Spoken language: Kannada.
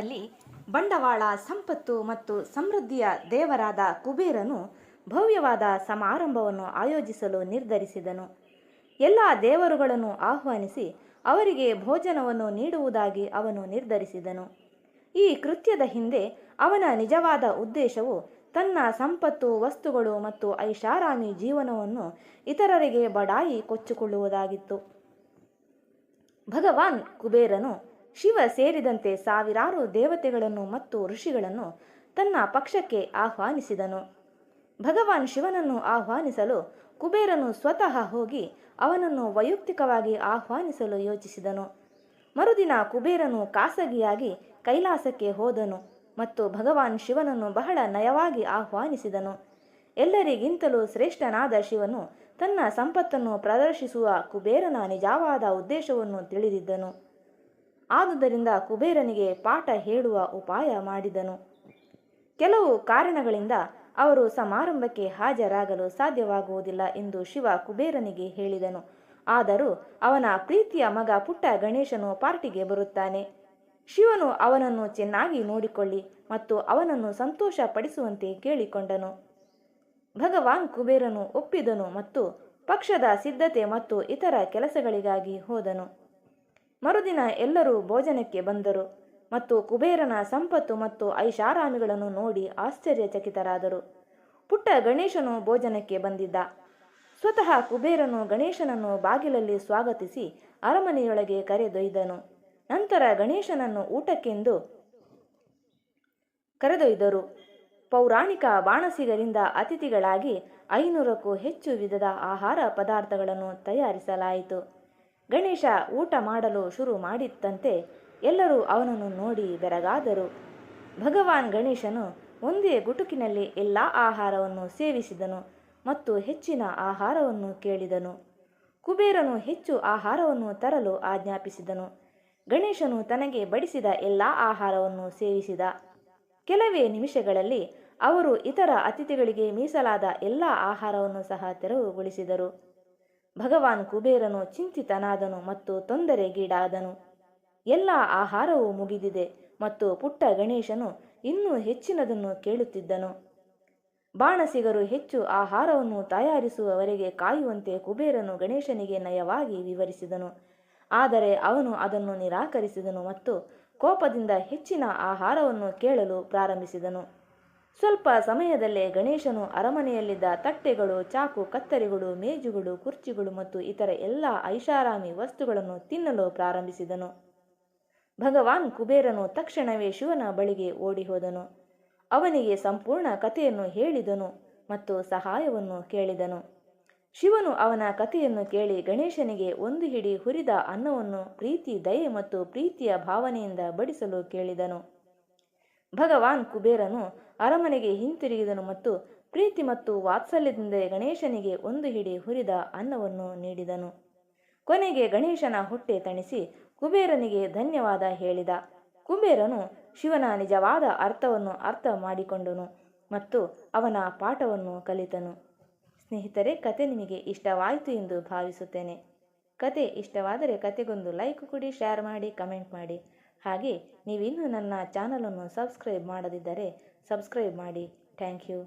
ಕಾಲದಲ್ಲಿ ಬಂಡವಾಳ, ಸಂಪತ್ತು ಮತ್ತು ಸಮೃದ್ಧಿಯ ದೇವರಾದ ಕುಬೇರನು ಭವ್ಯವಾದ ಸಮಾರಂಭವನ್ನು ಆಯೋಜಿಸಲು ನಿರ್ಧರಿಸಿದನು. ಎಲ್ಲ ದೇವರುಗಳನ್ನು ಆಹ್ವಾನಿಸಿ ಅವರಿಗೆ ಭೋಜನವನ್ನು ನೀಡುವುದಾಗಿ ಅವನು ನಿರ್ಧರಿಸಿದನು. ಈ ಕೃತ್ಯದ ಹಿಂದೆ ಅವನ ನಿಜವಾದ ಉದ್ದೇಶವು ತನ್ನ ಸಂಪತ್ತು, ವಸ್ತುಗಳು ಮತ್ತು ಐಷಾರಾಮಿ ಜೀವನವನ್ನು ಇತರರಿಗೆ ಬಡಾಯಿ ಕೊಚ್ಚಿಕೊಳ್ಳುವುದಾಗಿತ್ತು. ಭಗವಾನ್ ಕುಬೇರನು ಶಿವ ಸೇರಿದಂತೆ ಸಾವಿರಾರು ದೇವತೆಗಳನ್ನು ಮತ್ತು ಋಷಿಗಳನ್ನು ತನ್ನ ಪಕ್ಷಕ್ಕೆ ಆಹ್ವಾನಿಸಿದನು. ಭಗವಾನ್ ಶಿವನನ್ನು ಆಹ್ವಾನಿಸಲು ಕುಬೇರನು ಸ್ವತಃ ಹೋಗಿ ಅವನನ್ನು ವೈಯಕ್ತಿಕವಾಗಿ ಆಹ್ವಾನಿಸಲು ಯೋಚಿಸಿದನು. ಮರುದಿನ ಕುಬೇರನು ಖಾಸಗಿಯಾಗಿ ಕೈಲಾಸಕ್ಕೆ ಹೋದನು ಮತ್ತು ಭಗವಾನ್ ಶಿವನನ್ನು ಬಹಳ ನಯವಾಗಿ ಆಹ್ವಾನಿಸಿದನು. ಎಲ್ಲರಿಗಿಂತಲೂ ಶ್ರೇಷ್ಠನಾದ ಶಿವನು ತನ್ನ ಸಂಪತ್ತನ್ನು ಪ್ರದರ್ಶಿಸುವ ಕುಬೇರನ ನಿಜವಾದ ಉದ್ದೇಶವನ್ನು ತಿಳಿದಿದ್ದನು. ಆದುದರಿಂದ ಕುಬೇರನಿಗೆ ಪಾಠ ಹೇಳುವ ಉಪಾಯ ಮಾಡಿದನು. ಕೆಲವು ಕಾರಣಗಳಿಂದ ಅವರು ಸಮಾರಂಭಕ್ಕೆ ಹಾಜರಾಗಲು ಸಾಧ್ಯವಾಗುವುದಿಲ್ಲ ಎಂದು ಶಿವ ಕುಬೇರನಿಗೆ ಹೇಳಿದನು. ಆದರೂ ಅವನ ಪ್ರೀತಿಯ ಮಗ ಪುಟ್ಟ ಗಣೇಶನು ಪಾರ್ಟಿಗೆ ಬರುತ್ತಾನೆ. ಶಿವನು ಅವನನ್ನು ಚೆನ್ನಾಗಿ ನೋಡಿಕೊಳ್ಳಿ ಮತ್ತು ಅವನನ್ನು ಸಂತೋಷ ಪಡಿಸುವಂತೆ ಕೇಳಿಕೊಂಡನು. ಭಗವಾನ್ ಕುಬೇರನು ಒಪ್ಪಿದನು ಮತ್ತು ಪಕ್ಷದ ಸಿದ್ಧತೆ ಮತ್ತು ಇತರ ಕೆಲಸಗಳಿಗಾಗಿ ಹೋದನು. ಮರುದಿನ ಎಲ್ಲರೂ ಭೋಜನಕ್ಕೆ ಬಂದರು ಮತ್ತು ಕುಬೇರನ ಸಂಪತ್ತು ಮತ್ತು ಐಷಾರಾಮಿಗಳನ್ನು ನೋಡಿ ಆಶ್ಚರ್ಯಚಕಿತರಾದರು. ಪುಟ್ಟ ಗಣೇಶನು ಭೋಜನಕ್ಕೆ ಬಂದಿದ್ದ. ಸ್ವತಃ ಕುಬೇರನು ಗಣೇಶನನ್ನು ಬಾಗಿಲಲ್ಲಿ ಸ್ವಾಗತಿಸಿ ಅರಮನೆಯೊಳಗೆ ಕರೆದೊಯ್ದನು. ನಂತರ ಗಣೇಶನನ್ನು ಊಟಕ್ಕೆಂದು ಕರೆದೊಯ್ದರು. ಪೌರಾಣಿಕ ಬಾಣಸಿಗರಿಂದ ಅತಿಥಿಗಳಾಗಿ 500ಕ್ಕೂ ಹೆಚ್ಚು ವಿಧದ ಆಹಾರ ಪದಾರ್ಥಗಳನ್ನು ತಯಾರಿಸಲಾಯಿತು. ಗಣೇಶ ಊಟ ಮಾಡಲು ಶುರು ಮಾಡಿದಂತೆ ಎಲ್ಲರೂ ಅವನನ್ನು ನೋಡಿ ಬೆರಗಾದರು. ಭಗವಾನ್ ಗಣೇಶನು ಒಂದೇ ಗುಟುಕಿನಲ್ಲಿ ಎಲ್ಲ ಆಹಾರವನ್ನು ಸೇವಿಸಿದನು ಮತ್ತು ಹೆಚ್ಚಿನ ಆಹಾರವನ್ನು ಕೇಳಿದನು. ಕುಬೇರನು ಹೆಚ್ಚು ಆಹಾರವನ್ನು ತರಲು ಆಜ್ಞಾಪಿಸಿದನು. ಗಣೇಶನು ತನಗೆ ಬಡಿಸಿದ ಎಲ್ಲ ಆಹಾರವನ್ನು ಸೇವಿಸಿದ. ಕೆಲವೇ ನಿಮಿಷಗಳಲ್ಲಿ ಅವರು ಇತರ ಅತಿಥಿಗಳಿಗೆ ಮೀಸಲಾದ ಎಲ್ಲ ಆಹಾರವನ್ನು ಸಹ ತೆರವುಗೊಳಿಸಿದರು. ಭಗವಾನ್ ಕುಬೇರನು ಚಿಂತಿತನಾದನು ಮತ್ತು ತೊಂದರೆಗೀಡಾದನು. ಎಲ್ಲ ಆಹಾರವು ಮುಗಿದಿದೆ ಮತ್ತು ಪುಟ್ಟ ಗಣೇಶನು ಇನ್ನೂ ಹೆಚ್ಚಿನದನ್ನು ಕೇಳುತ್ತಿದ್ದನು. ಬಾಣಸಿಗರು ಹೆಚ್ಚು ಆಹಾರವನ್ನು ತಯಾರಿಸುವವರೆಗೆ ಕಾಯುವಂತೆ ಕುಬೇರನು ಗಣೇಶನಿಗೆ ನಯವಾಗಿ ವಿವರಿಸಿದನು. ಆದರೆ ಅವನು ಅದನ್ನು ನಿರಾಕರಿಸಿದನು ಮತ್ತು ಕೋಪದಿಂದ ಹೆಚ್ಚಿನ ಆಹಾರವನ್ನು ಕೇಳಲು ಪ್ರಾರಂಭಿಸಿದನು. ಸ್ವಲ್ಪ ಸಮಯದಲ್ಲೇ ಗಣೇಶನು ಅರಮನೆಯಲ್ಲಿದ್ದ ತಟ್ಟೆಗಳು, ಚಾಕು, ಕತ್ತರಿಗಳು, ಮೇಜುಗಳು, ಕುರ್ಚಿಗಳು ಮತ್ತು ಇತರ ಎಲ್ಲ ಐಷಾರಾಮಿ ವಸ್ತುಗಳನ್ನು ತಿನ್ನಲು ಪ್ರಾರಂಭಿಸಿದನು. ಭಗವಾನ್ ಕುಬೇರನು ತಕ್ಷಣವೇ ಶಿವನ ಬಳಿಗೆ ಓಡಿಹೋದನು. ಅವನಿಗೆ ಸಂಪೂರ್ಣ ಕಥೆಯನ್ನು ಹೇಳಿದನು ಮತ್ತು ಸಹಾಯವನ್ನು ಕೇಳಿದನು. ಶಿವನು ಅವನ ಕಥೆಯನ್ನು ಕೇಳಿ ಗಣೇಶನಿಗೆ ಒಂದು ಹಿಡಿ ಹುರಿದ ಅನ್ನವನ್ನು ಪ್ರೀತಿ, ದಯೆ ಮತ್ತು ಪ್ರೀತಿಯ ಭಾವನೆಯಿಂದ ಬಡಿಸಲು ಕೇಳಿದನು. ಭಗವಾನ್ ಕುಬೇರನು ಅರಮನೆಗೆ ಹಿಂತಿರುಗಿದನು ಮತ್ತು ಪ್ರೀತಿ ಮತ್ತು ವಾತ್ಸಲ್ಯದಿಂದ ಗಣೇಶನಿಗೆ ಒಂದು ಹಿಡಿ ಹುರಿದ ಅನ್ನವನ್ನು ನೀಡಿದನು. ಕೊನೆಗೆ ಗಣೇಶನ ಹೊಟ್ಟೆ ತಣಿಸಿ ಕುಬೇರನಿಗೆ ಧನ್ಯವಾದ ಹೇಳಿದ. ಕುಬೇರನು ಶಿವನ ನಿಜವಾದ ಅರ್ಥವನ್ನು ಅರ್ಥ ಮಾಡಿಕೊಂಡನು ಮತ್ತು ಅವನ ಪಾಠವನ್ನು ಕಲಿತನು. ಸ್ನೇಹಿತರೆ, ಕತೆ ನಿಮಗೆ ಇಷ್ಟವಾಯಿತು ಎಂದು ಭಾವಿಸುತ್ತೇನೆ. ಕತೆ ಇಷ್ಟವಾದರೆ ಕತೆಗೊಂದು ಲೈಕ್ ಕೊಡಿ, ಶೇರ್ ಮಾಡಿ, ಕಮೆಂಟ್ ಮಾಡಿ. ಹಾಗೆ ನೀವಿನ್ನೂ ನನ್ನ ಚಾನಲನ್ನು ಸಬ್ಸ್ಕ್ರೈಬ್ ಮಾಡದಿದ್ದರೆ ಸಬ್ಸ್ಕ್ರೈಬ್ ಮಾಡಿ. Thank you.